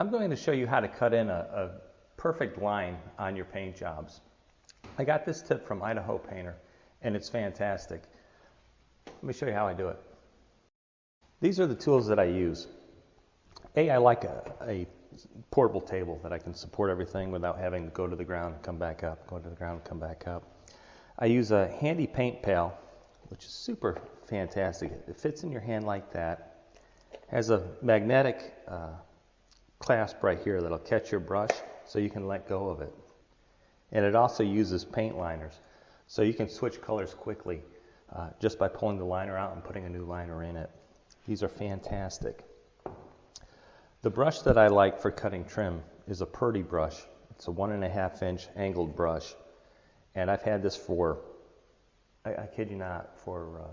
I'm going to show you how to cut in a perfect line on your paint jobs. I got this tip from Idaho Painter and it's fantastic. Let me show you how I do it. These are the tools that I use. I like a portable table that I can support everything without having to go to the ground and come back up, go to the ground and come back up. I use a handy paint pail, which is super fantastic. It fits in your hand like that. Has a magnetic clasp right here that'll catch your brush so you can let go of it. And it also uses paint liners, so you can switch colors quickly just by pulling the liner out and putting a new liner in it. These are fantastic. The brush that I like for cutting trim is a Purdy brush. It's a 1.5 inch angled brush. And I've had this for, I kid you not, for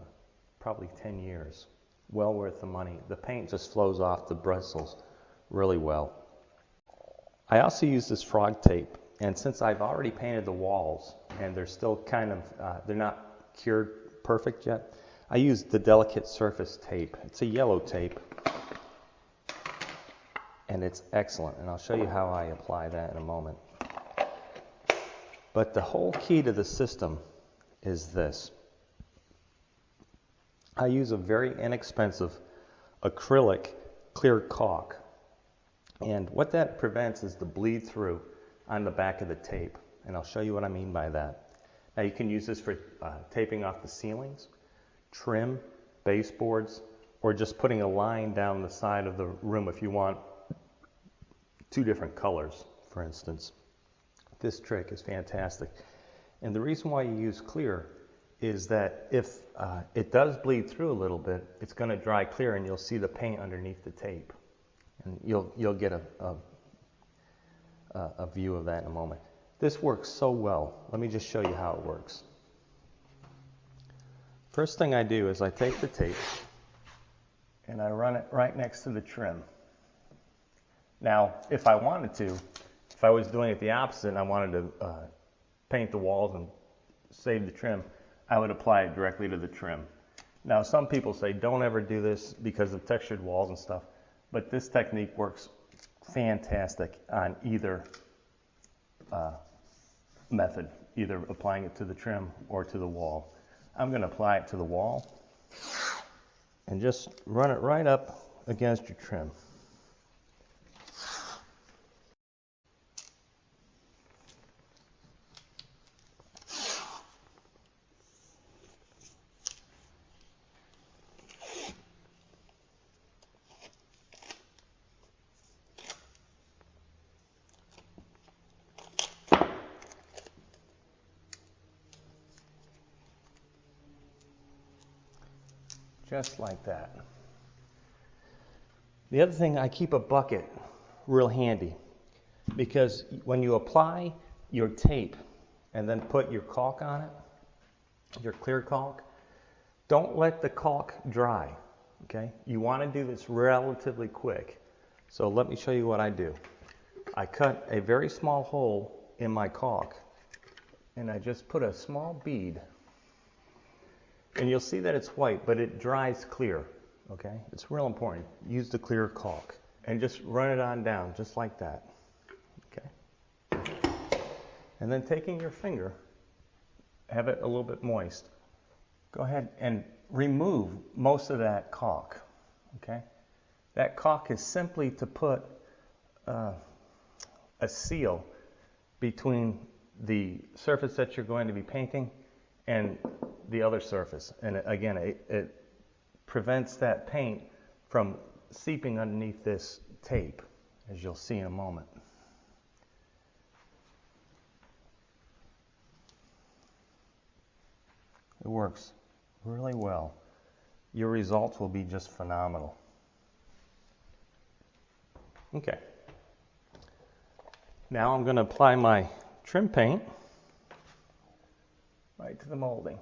probably 10 years. Well worth the money. The paint just flows off the bristles really well. I also use this frog tape. And since I've already painted the walls and they're still kind of, they're not cured perfect yet, I use the delicate surface tape. It's a yellow tape. And it's excellent, and I'll show you how I apply that in a moment. But the whole key to the system is this. I use a very inexpensive acrylic clear caulk, and what that prevents is the bleed through on the back of the tape, and I'll show you what I mean by that. Now you can use this for taping off the ceilings, trim, baseboards, or just putting a line down the side of the room if you want two different colors, for instance. This trick is fantastic. And the reason why you use clear is that if it does bleed through a little bit, it's going to dry clear and you'll see the paint underneath the tape. And you'll get a view of that in a moment. This works so well. Let me just show you how it works. First thing I do is I take the tape and I run it right next to the trim. Now, if I wanted to, if I was doing it the opposite and I wanted to paint the walls and save the trim, I would apply it directly to the trim. Now, some people say don't ever do this because of textured walls and stuff, but this technique works fantastic on either method, either applying it to the trim or to the wall. I'm going to apply it to the wall and just run it right up against your trim. Just like that. The other thing, I keep a bucket real handy because when you apply your tape and then put your caulk on it, your clear caulk, don't let the caulk dry, okay? You want to do this relatively quick. So let me show you what I do. I cut a very small hole in my caulk and I just put a small bead. And you'll see that it's white, but it dries clear, okay? It's real important. Use the clear caulk and just run it on down, just like that, okay? And then taking your finger, have it a little bit moist, go ahead and remove most of that caulk, okay? That caulk is simply to put a seal between the surface that you're going to be painting and the other surface. And again, it prevents that paint from seeping underneath this tape, as you'll see in a moment. It works really well. Your results will be just phenomenal. Okay. Now I'm going to apply my trim paint right to the molding.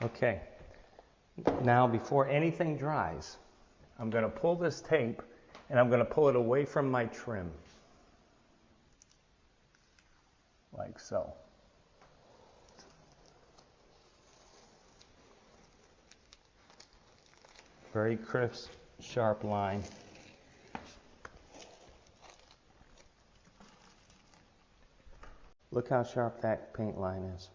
Okay, now before anything dries, I'm going to pull this tape and I'm going to pull it away from my trim, like so. Very crisp, sharp line. Look how sharp that paint line is.